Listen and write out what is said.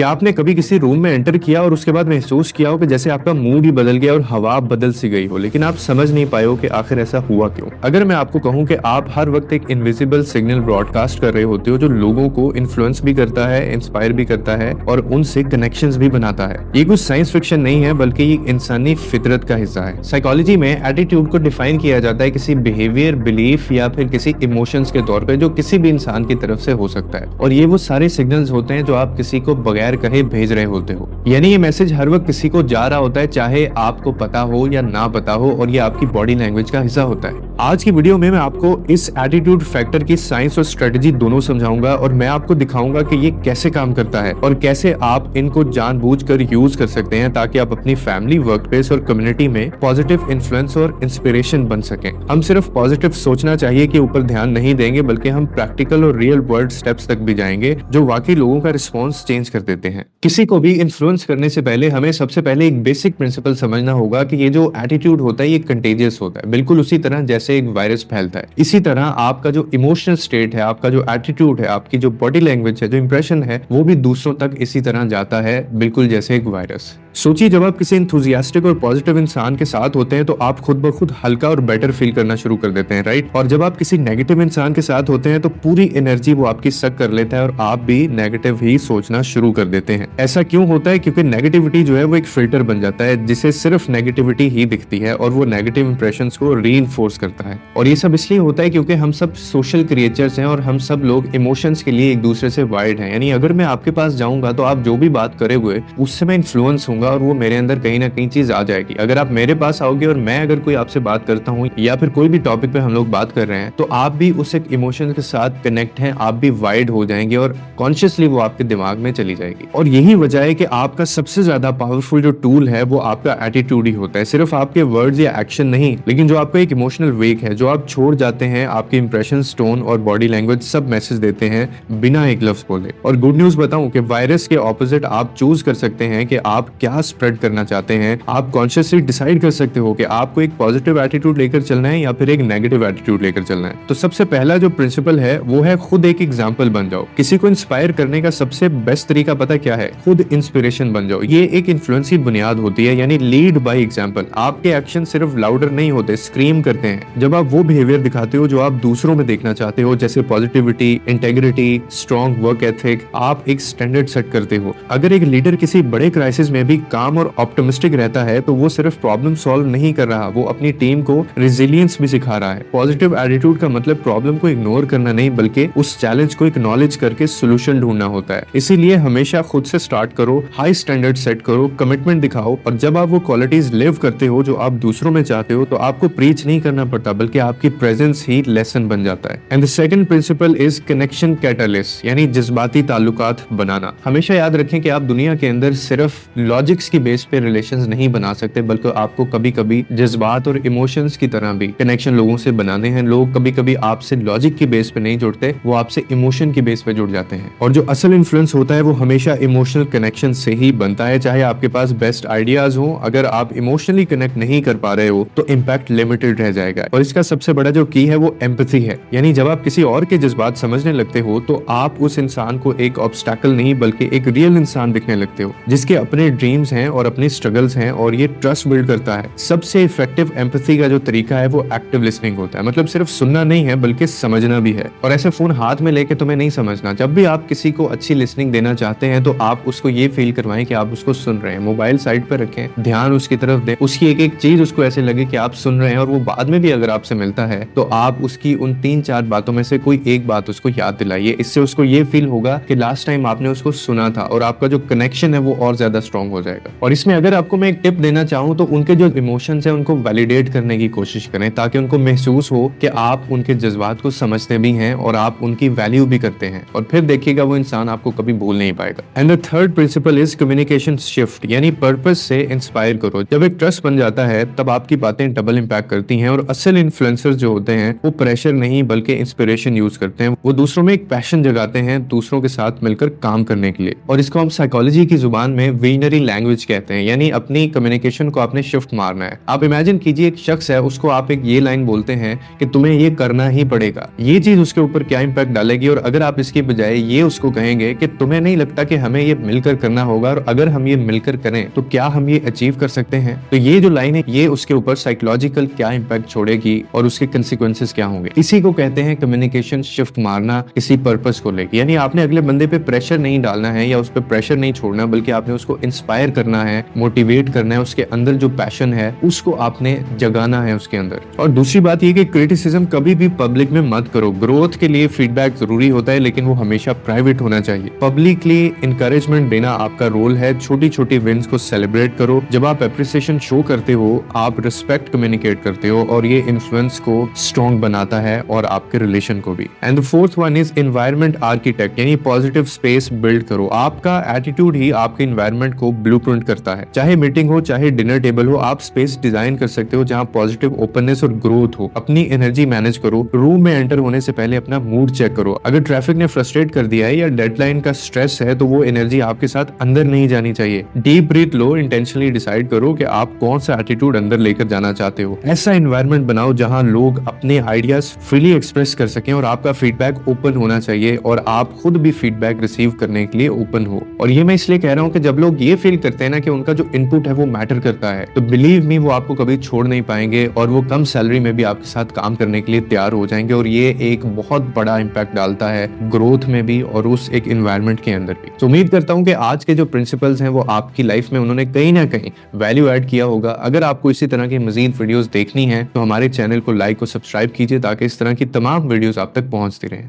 क्या आपने कभी किसी रूम में एंटर किया और उसके बाद महसूस किया हो कि जैसे आपका मूड ही बदल गया और हवा बदल सी गई हो, लेकिन आप समझ नहीं पाए हो कि आखिर ऐसा हुआ क्यों? अगर मैं आपको कहूं कि आप हर वक्त एक इनविजिबल सिग्नल ब्रॉडकास्ट कर रहे होते हो जो लोगों को इन्फ्लुएंस भी करता है, इंस्पायर भी करता है और उनसे कनेक्शंस भी बनाता है। ये कुछ साइंस फिक्शन नहीं है बल्कि ये इंसानी फितरत का हिस्सा है। साइकोलॉजी में एटीट्यूड को डिफाइन किया जाता है किसी बिहेवियर, बिलीफ या फिर किसी इमोशंस के तौर पर जो किसी भी इंसान की तरफ से हो सकता है। और ये वो सारे सिग्नल्स होते हैं जो आप किसी को बगैर कहे भेज रहे होते हो। यानी ये मैसेज हर वक्त किसी को जा रहा होता है, चाहे आपको पता हो या ना पता हो, और ये आपकी बॉडी लैंग्वेज का हिस्सा होता है। आज की वीडियो में मैं आपको इस एटीट्यूड फैक्टर की साइंस और स्ट्रेटजी दोनों समझाऊंगा और मैं आपको दिखाऊंगा कि ये कैसे काम करता है और कैसे आप इनको जानबूझकर यूज कर सकते हैं ताकि आप अपनी फैमिली, वर्क प्लेस और कम्युनिटी में पॉजिटिव इन्फ्लुएंस और इंस्पिरेशन बन सकें। हम सिर्फ पॉजिटिव सोचना चाहिए कि ऊपर ध्यान नहीं देंगे, बल्कि हम प्रैक्टिकल और रियल वर्ल्ड स्टेप्स तक भी जाएंगे जो वाकई लोगों का रिस्पॉन्स चेंज कर देते हैं। किसी को भी इन्फ्लुएंस करने से पहले हमें सबसे पहले एक बेसिक प्रिंसिपल समझना होगा कि ये जो एटीट्यूड होता है ये कंटेजियस होता है, बिल्कुल उसी तरह जैसे एक वायरस फैलता है। इसी तरह आपका जो इमोशनल स्टेट है, आपका जो एटीट्यूड है, आपकी जो बॉडी लैंग्वेज है, जो इंप्रेशन है, वो भी दूसरों तक इसी तरह जाता है, बिल्कुल जैसे एक वायरस। सोचिए, जब आप किसी इंथुजियास्टिक और पॉजिटिव इंसान के साथ होते हैं तो आप खुद ब खुद हल्का और बेटर फील करना शुरू कर देते हैं, राइट? और जब आप किसी नेगेटिव इंसान के साथ होते हैं तो पूरी एनर्जी वो आपकी सक कर लेता है और आप भी नेगेटिव ही सोचना शुरू कर देते हैं। ऐसा क्यों होता है? क्योंकि नेगेटिविटी जो है वो एक फिल्टर बन जाता है जिसे सिर्फ नेगेटिविटी ही दिखती है और वो नेगेटिव इंप्रेशंस को रीइंफोर्स करता है। और ये सब इसलिए होता है क्योंकि हम सब सोशल क्रिएचर्स हैं और हम सब लोग इमोशंस के लिए एक दूसरे से वायर्ड हैं। यानी अगर मैं आपके पास जाऊंगा तो आप जो भी बात करे हुए उससे मैं इन्फ्लुएंस होऊंगा और वो मेरे अंदर कहीं ना कहीं चीज आ जाएगी। अगर आप मेरे पास आओगे और मैं अगर कोई आपसे बात करता हूँ या फिर कोई भी टॉपिक पे हम लोग बात कर रहे हैं तो आप भी उस एक इमोशन के साथ कनेक्ट हैं, आप भी वायर्ड हो जाएंगे और कॉन्शियसली वो आपके दिमाग में चली जाएगी। और यही वजह है कि आपका सबसे ज्यादा पावरफुल जो टूल है वो आपका एटीट्यूड ही होता है। सिर्फ आपके वर्ड्स या एक्शन नहीं, लेकिन जो आपका एक इमोशनल वेक है जो आप छोड़ जाते हैं, आपके इंप्रेशन, टोन और बॉडी लैंग्वेज सब मैसेज देते हैं बिना एक लफ्ज बोले। और गुड न्यूज बताऊं कि वायरस के ऑपोजिट आप चूज कर सकते हैं कि आप क्या स्प्रेड करना चाहते हैं। आप कॉन्शियसली डिसाइड कर सकते हो कि आपको एक पॉजिटिव एटीट्यूड लेकर चलना है या फिर एक नेगेटिव एटीट्यूड लेकर चलना है। तो सबसे पहला जो प्रिंसिपल है वो है खुद एक एग्जाम्पल बन जाओ। किसी को इंस्पायर करने का सबसे बेस्ट तरीका पता क्या है? खुद इंस्पिरेशन बन जाओ। ये एक इन्फ्लुएंस की बुनियाद होती है, यानी लीड बाय एग्जाम्पल। आपके एक्शन सिर्फ लाउडर नहीं होते, स्क्रीम करते हैं। जब आप वो बिहेवियर दिखाते हो जो आप दूसरों में देखना चाहते हो, जैसे positivity, integrity, strong work ethic, आप एक स्टैंडर्ड सेट करते हो। अगर एक लीडर किसी बड़े क्राइसिस में भी काम और ऑप्टिमिस्टिक रहता है तो वो सिर्फ प्रॉब्लम सॉल्व नहीं कर रहा, वो अपनी टीम को रेजिलियंस भी सिखा रहा है। पॉजिटिव एटीट्यूड का मतलब प्रॉब्लम को इग्नोर करना नहीं, बल्कि उस चैलेंज को एक्नॉलेज करके सोल्यूशन ढूंढना होता है। इसीलिए हमेशा खुद से स्टार्ट करो, हाई स्टैंडर्ड सेट करो, कमिटमेंट दिखाओ, और जब आप वो क्वालिटीज लिव करते हो जो आप दूसरों में चाहते हो तो आपको प्रीच नहीं करना पड़ता, बल्कि आपकी प्रेजेंस ही लेसन बन जाता है। And the second principle is connection catalyst, यानी जज्बाती ताल्लुकात बनाना। हमेशा याद रखें कि आप दुनिया के अंदर सिर्फ लॉजिक्स की बेस पे रिलेशंस नहीं बना सकते, बल्कि आपको कभी कभी जज्बात और इमोशंस की तरह भी कनेक्शन लोगों से बनाने हैं। लोग कभी कभी आपसे लॉजिक की बेस पे नहीं जुड़ते, वो आपसे इमोशन की बेस पे जुड़ जाते हैं। और जो असल इन्फ्लुएंस होता है वो हमेशा इमोशनल कनेक्शन से ही बनता है, चाहे आपके पास बेस्ट आइडियाज हो। अगर आप इमोशनली कनेक्ट नहीं कर पा रहे हो तो इम्पैक्ट लिमिटेड रह जाएगा। और इसका सबसे बड़ा जो की है वो एम्पैथी है, यानी जब आप किसी और के जज्बात समझने लगते हो तो आप उस इंसान को एक ऑब्स्टैकल नहीं बल्कि एक रियल इंसान दिखने लगते हो जिसके अपने ड्रीम्स हैं और अपने स्ट्रगल्स हैं, और ये ट्रस्ट बिल्ड करता है। सबसे इफेक्टिव एम्पैथी का जो तरीका है वो एक्टिव लिसनिंग होता है। मतलब सिर्फ सुनना नहीं है बल्कि समझना भी है। और ऐसे फोन हाथ में लेके तुम्हें नहीं समझना। जब भी आप किसी को अच्छी लिसनिंग देना चाहते हैं तो आप उसको ये फील करवाएं कि आप उसको सुन रहे हैं। मोबाइल साइड पर रखें, ध्यान उसकी तरफ दें, उसकी एक एक चीज उसको ऐसे लगे कि आप सुन रहे हैं, और वो बाद में भी अगर आपसे मिलता है तो आप उसकी उन 3-4 बातों में से कोई एक बात उसको याद दिलाइए। इससे उसको ये फील होगा कि लास्ट टाइम आपने उसको सुना था, और आपका जो कनेक्शन है वो और ज्यादा स्ट्रॉन्ग हो जाएगा। और इसमें अगर आपको मैं एक टिप देना चाहूँ तो उनके जो इमोशंस है उनको वैलिडेट करने की कोशिश करें, ताकि उनको महसूस हो कि आप उनके जज्बात को समझते भी हैं और आप उनकी वैल्यू भी करते हैं। और फिर देखिएगा वो इंसान आपको कभी भूल नहीं पाएगा। And the third principal is communication shift, यानी पर्पस से इंस्पायर करो। जब एक ट्रस्ट बन जाता है तब आपकी बातें डबल इंपैक्ट करती हैं, और असल इन्फ्लुएंसर्स जो होते हैं वो प्रेशर नहीं बल्कि इंस्पिरेशन यूज करते हैं। वो दूसरों में एक पैशन जगाते हैं दूसरों के साथ मिलकर काम करने के लिए। और इसको हम साइकोलॉजी की जुबान में विजनरी लैंग्वेज कहते हैं, यानी अपनी कम्युनिकेशन को आपने शिफ्ट मारना है। आप इमेजिन कीजिए एक शख्स है, उसको आप एक ये लाइन बोलते हैं कि तुम्हें ये करना ही पड़ेगा। ये चीज उसके ऊपर क्या इंपैक्ट डालेगी, और अगर आप इसकी बजाय ये उसको कहेंगे कि तुम्हें नहीं लगता कि हमें ये मिलकर करना होगा, और अगर हम ये मिलकर करें तो क्या हम ये अचीव कर सकते हैं, तो ये जो लाइन है ये उसके ऊपर साइकोलॉजिकल क्या इंपैक्ट छोड़ेगी और उसके कंसिक्वेंसेस क्या होंगे। इसी को कहते हैं कम्युनिकेशन शिफ्ट मारना किसी पर्पस को लेकर। यानी आपने अगले बंदे पे प्रेशर नहीं डालना है या उस पर प्रेशर नहीं छोड़ना, बल्कि आपने उसको इंस्पायर करना है, मोटिवेट करना है, उसके अंदर जो पैशन है उसको आपने जगाना है उसके अंदर। और दूसरी बात ये कि क्रिटिसिज्म कभी भी पब्लिक में मत करो। ग्रोथ के लिए फीडबैक जरूरी होता है, लेकिन वो हमेशा प्राइवेट होना चाहिए। पब्लिकली इंकरेजमेंट देना आपका रोल है। छोटी छोटी विन्स को सेलिब्रेट करो। जब आप एप्रिसिएशन शो करते हो, आप रिस्पेक्ट कम्युनिकेट करते हो, और ये इन्फ्लुएंस को स्ट्रॉन्ग बनाता है और आपके रिलेशन को भी। And the fourth one is environment architect, यानी पॉजिटिव स्पेस बिल्ड करो। आपका एटीट्यूड ही आपके एनवायरनमेंट को ब्लूप्रिंट करता है। चाहे मीटिंग हो, चाहे डिनर टेबल हो, आप स्पेस डिजाइन कर सकते हो जहां पॉजिटिव ओपननेस और ग्रोथ हो। अपनी एनर्जी मैनेज करो। रूम में एंटर होने से पहले अपना मूड चेक करो। अगर ट्रैफिक ने फ्रस्ट्रेट कर दिया है या डेडलाइन का स्ट्रेस है, तो वो एनर्जी आपके साथ अंदर नहीं जानी चाहिए। डीप ब्रीथ लो, इंटेंशनली डिसाइड करो कि आप कौन सा एटीट्यूड अंदर लेकर जाना चाहते हो। ऐसा एनवायरनमेंट बनाओ जहां लोग अपने आइडियाज फ्रीली एक्सप्रेस कर सकें, और आपका फीडबैक ओपन होना चाहिए, और आप खुद भी फीडबैक रिसीव करने के लिए ओपन हो। और ये मैं इसलिए कह रहा हूँ कि जब लोग ये फील करते हैं ना कि उनका जो इनपुट है वो मैटर करता है, तो बिलीव मी वो आपको कभी छोड़ नहीं पाएंगे, और वो कम सैलरी में भी आपके साथ काम करने के लिए तैयार हो जाएंगे। और ये एक बहुत बड़ा इंपैक्ट डालता है ग्रोथ में भी और उस एक एनवायरनमेंट के अंदर भी। तो उम्मीद करता हूँ कि आज के जो प्रिंसिपल्स हैं वो आपकी लाइफ में उन्होंने कहीं ना कहीं वैल्यू ऐड किया होगा। अगर आपको इसी तरह की मजीद वीडियोस देखनी है तो हमारे चैनल को लाइक और सब्सक्राइब कीजिए, ताकि इस तरह की तमाम वीडियोस आप तक पहुंचती रहें।